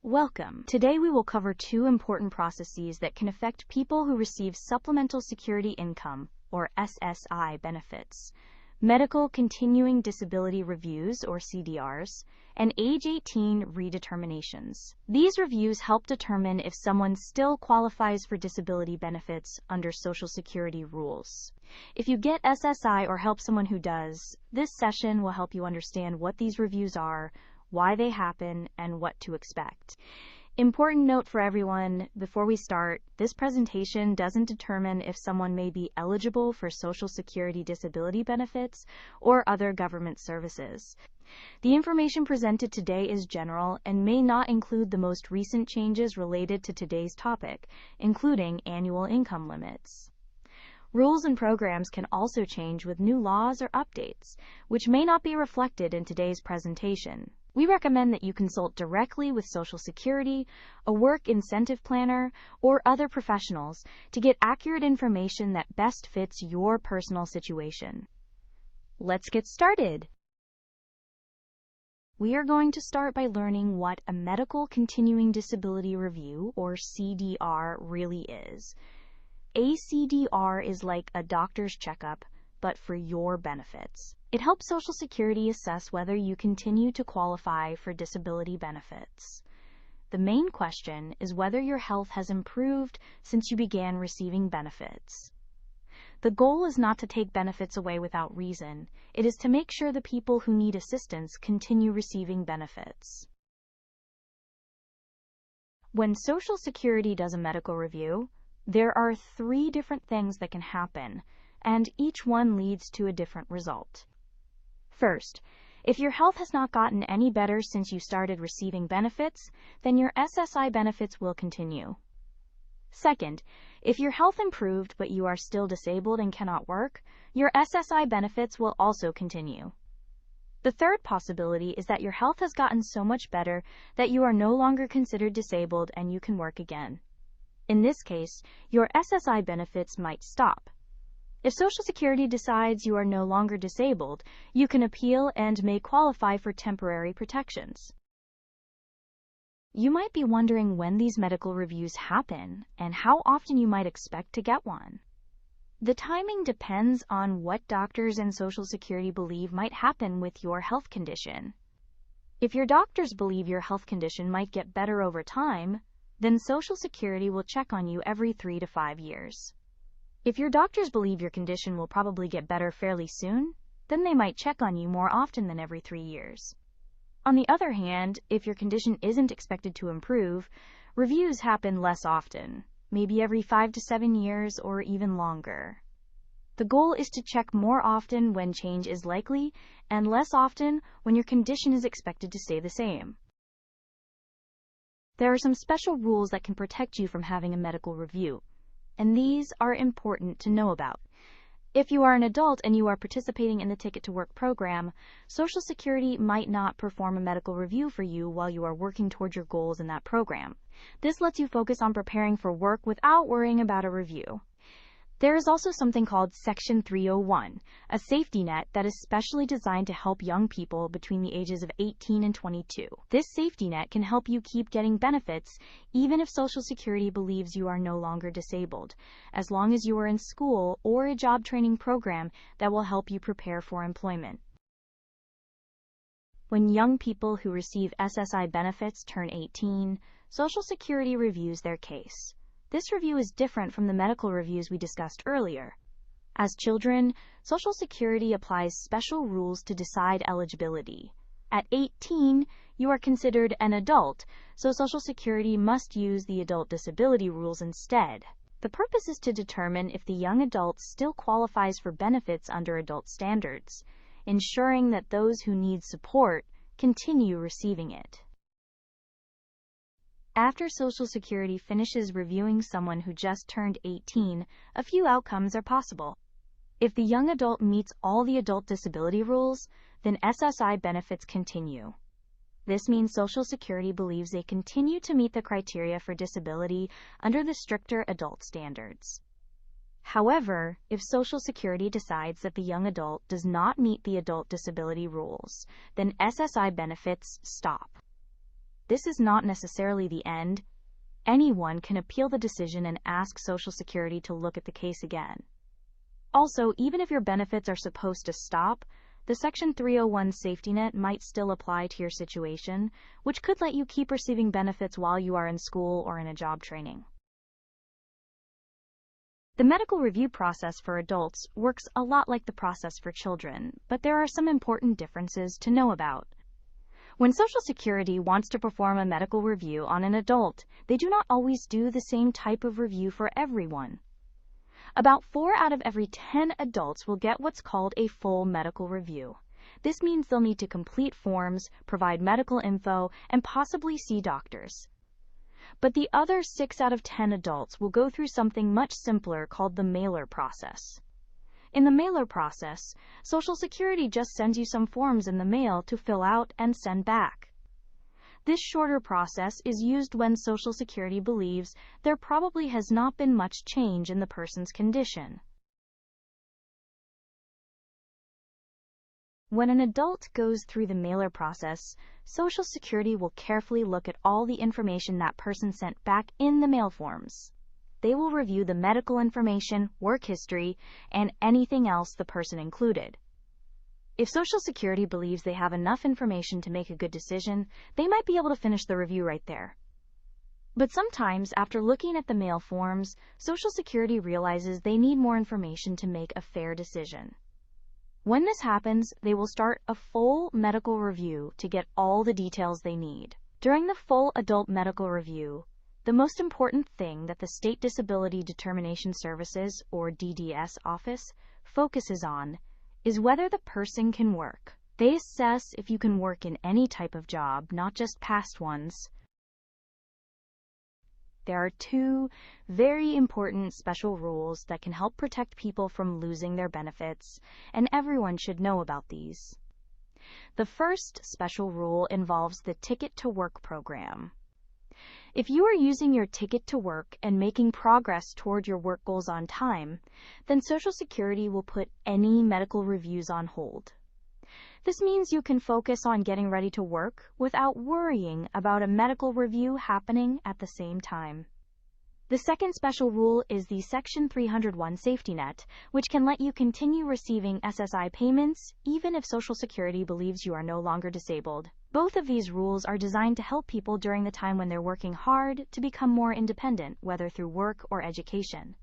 Welcome. Today we will cover two important processes that can affect people who receive Supplemental Security Income, or SSI benefits, medical continuing disability reviews, or CDRs, and age 18 redeterminations. These reviews help determine if someone still qualifies for disability benefits under Social Security rules. If you get SSI or help someone who does, this session will help you understand what these reviews are, why they happen, and what to expect. Important note for everyone, before we start, this presentation doesn't determine if someone may be eligible for Social Security disability benefits or other government services. The information presented today is general and may not include the most recent changes related to today's topic, including annual income limits. Rules and programs can also change with new laws or updates, which may not be reflected in today's presentation. We recommend that you consult directly with Social Security, a work incentive planner, or other professionals to get accurate information that best fits your personal situation. Let's get started. We are going to start by learning what a Medical Continuing Disability Review, or CDR, really is. A CDR is like a doctor's checkup, but for your benefits. It helps Social Security assess whether you continue to qualify for disability benefits. The main question is whether your health has improved since you began receiving benefits. The goal is not to take benefits away without reason. It is to make sure the people who need assistance continue receiving benefits. When Social Security does a medical review, there are 3 different things that can happen, and each one leads to a different result. First, if your health has not gotten any better since you started receiving benefits, then your SSI benefits will continue. Second, if your health improved but you are still disabled and cannot work, your SSI benefits will also continue. The third possibility is that your health has gotten so much better that you are no longer considered disabled and you can work again. In this case, your SSI benefits might stop. If Social Security decides you are no longer disabled, you can appeal and may qualify for temporary protections. You might be wondering when these medical reviews happen and how often you might expect to get one. The timing depends on what doctors and Social Security believe might happen with your health condition. If your doctors believe your health condition might get better over time, then Social Security will check on you every 3 to 5 years. If your doctors believe your condition will probably get better fairly soon, then they might check on you more often than every 3 years. On the other hand, if your condition isn't expected to improve, reviews happen less often, maybe every 5 to 7 years or even longer. The goal is to check more often when change is likely and less often when your condition is expected to stay the same. There are some special rules that can protect you from having a medical review, and these are important to know about. If you are an adult and you are participating in the Ticket to Work program, Social Security might not perform a medical review for you while you are working towards your goals in that program. This lets you focus on preparing for work without worrying about a review. There is also something called Section 301, a safety net that is specially designed to help young people between the ages of 18 and 22. This safety net can help you keep getting benefits even if Social Security believes you are no longer disabled, as long as you are in school or a job training program that will help you prepare for employment. When young people who receive SSI benefits turn 18, Social Security reviews their case. This review is different from the medical reviews we discussed earlier. As children, Social Security applies special rules to decide eligibility. At 18, you are considered an adult, so Social Security must use the adult disability rules instead. The purpose is to determine if the young adult still qualifies for benefits under adult standards, ensuring that those who need support continue receiving it. After Social Security finishes reviewing someone who just turned 18, a few outcomes are possible. If the young adult meets all the adult disability rules, then SSI benefits continue. This means Social Security believes they continue to meet the criteria for disability under the stricter adult standards. However, if Social Security decides that the young adult does not meet the adult disability rules, then SSI benefits stop. this is not necessarily the end. Anyone can appeal the decision and ask Social Security to look at the case again. Also, even if your benefits are supposed to stop, the Section 301 safety net might still apply to your situation, which could let you keep receiving benefits while you are in school or in a job training. The medical review process for adults works a lot like the process for children, but there are some important differences to know about. When Social Security wants to perform a medical review on an adult, they do not always do the same type of review for everyone. About 4 out of every 10 adults will get what's called a full medical review. This means they'll need to complete forms, provide medical info, and possibly see doctors. But the other 6 out of 10 adults will go through something much simpler called the mailer process. In the mailer process, Social Security just sends you some forms in the mail to fill out and send back. This shorter process is used when Social Security believes there probably has not been much change in the person's condition. When an adult goes through the mailer process, Social Security will carefully look at all the information that person sent back in the mail forms. They will review the medical information, work history, and anything else the person included. If Social Security believes they have enough information to make a good decision, they might be able to finish the review right there. But sometimes, after looking at the mail forms, Social Security realizes they need more information to make a fair decision. When this happens, they will start a full medical review to get all the details they need. During the full adult medical review, the most important thing that the State Disability Determination Services, or DDS office, focuses on is whether the person can work. They assess if you can work in any type of job, not just past ones. There are 2 very important special rules that can help protect people from losing their benefits, and everyone should know about these. The first special rule involves the Ticket to Work program. If you are using your ticket to work and making progress toward your work goals on time, then Social Security will put any medical reviews on hold. This means you can focus on getting ready to work without worrying about a medical review happening at the same time. The second special rule is the Section 301 safety net, which can let you continue receiving SSI payments even if Social Security believes you are no longer disabled. Both of these rules are designed to help people during the time when they're working hard to become more independent, whether through work or education.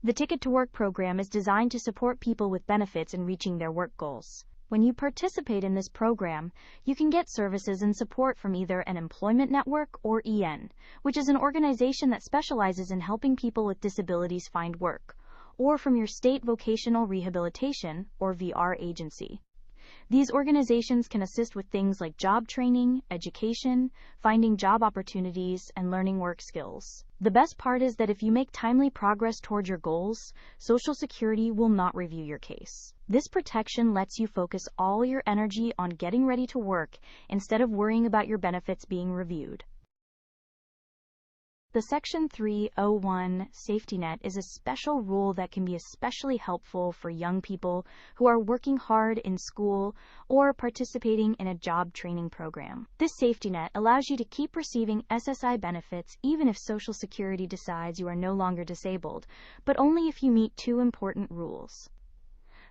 The Ticket to Work program is designed to support people with benefits in reaching their work goals. When you participate in this program, you can get services and support from either an employment network or EN, which is an organization that specializes in helping people with disabilities find work, or from your state vocational rehabilitation or VR agency. These organizations can assist with things like job training, education, finding job opportunities, and learning work skills. The best part is that if you make timely progress toward your goals, Social Security will not review your case. This protection lets you focus all your energy on getting ready to work instead of worrying about your benefits being reviewed. The Section 301 safety net is a special rule that can be especially helpful for young people who are working hard in school or participating in a job training program. This safety net allows you to keep receiving SSI benefits even if Social Security decides you are no longer disabled, but only if you meet 2 important rules.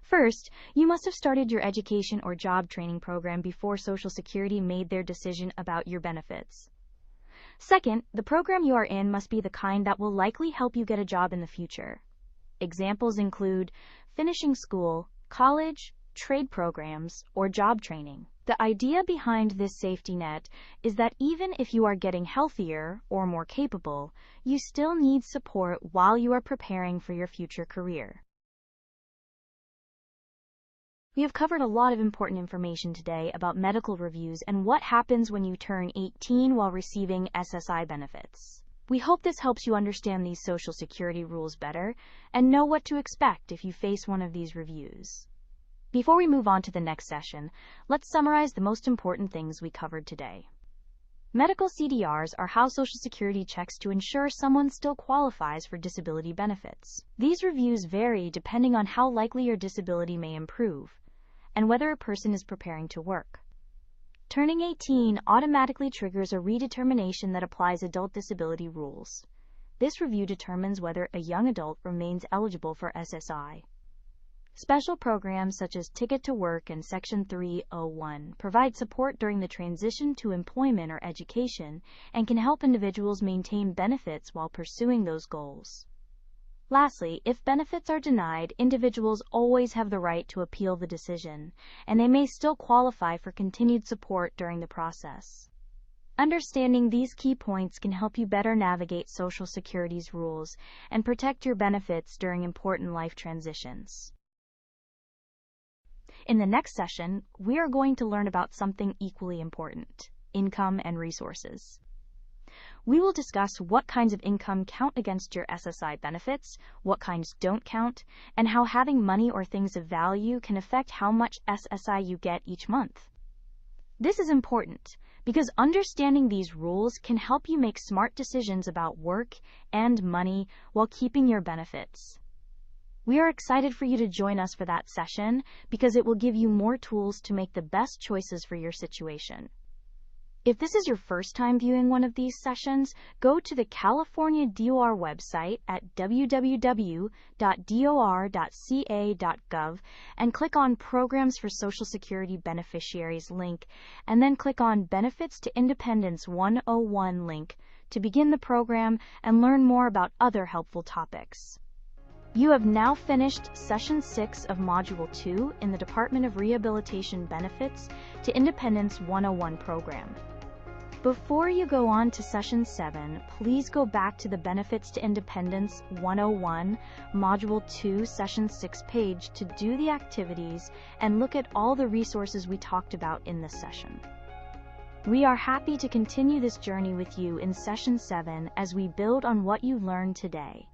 First, you must have started your education or job training program before Social Security made their decision about your benefits. Second, the program you are in must be the kind that will likely help you get a job in the future. Examples include finishing school, college, trade programs, or job training. The idea behind this safety net is that even if you are getting healthier or more capable, you still need support while you are preparing for your future career. We have covered a lot of important information today about medical reviews and what happens when you turn 18 while receiving SSI benefits. We hope this helps you understand these Social Security rules better and know what to expect if you face one of these reviews. Before we move on to the next session, let's summarize the most important things we covered today. Medical CDRs are how Social Security checks to ensure someone still qualifies for disability benefits. These reviews vary depending on how likely your disability may improve and whether a person is preparing to work. Turning 18 automatically triggers a redetermination that applies adult disability rules. This review determines whether a young adult remains eligible for SSI. Special programs such as Ticket to Work and Section 301 provide support during the transition to employment or education and can help individuals maintain benefits while pursuing those goals. Lastly, if benefits are denied, individuals always have the right to appeal the decision, and they may still qualify for continued support during the process. Understanding these key points can help you better navigate Social Security's rules and protect your benefits during important life transitions. In the next session, we are going to learn about something equally important: income and resources. We will discuss what kinds of income count against your SSI benefits, what kinds don't count, and how having money or things of value can affect how much SSI you get each month. This is important because understanding these rules can help you make smart decisions about work and money while keeping your benefits. We are excited for you to join us for that session because it will give you more tools to make the best choices for your situation. If this is your first time viewing one of these sessions, go to the California DOR website at www.dor.ca.gov and click on Programs for Social Security Beneficiaries link, and then click on Benefits to Independence 101 link to begin the program and learn more about other helpful topics. You have now finished Session 6 of Module 2 in the Department of Rehabilitation Benefits to Independence 101 program. Before you go on to Session 7, please go back to the Benefits to Independence 101 Module 2 Session 6 page to do the activities and look at all the resources we talked about in this session. We are happy to continue this journey with you in Session 7 as we build on what you learned today.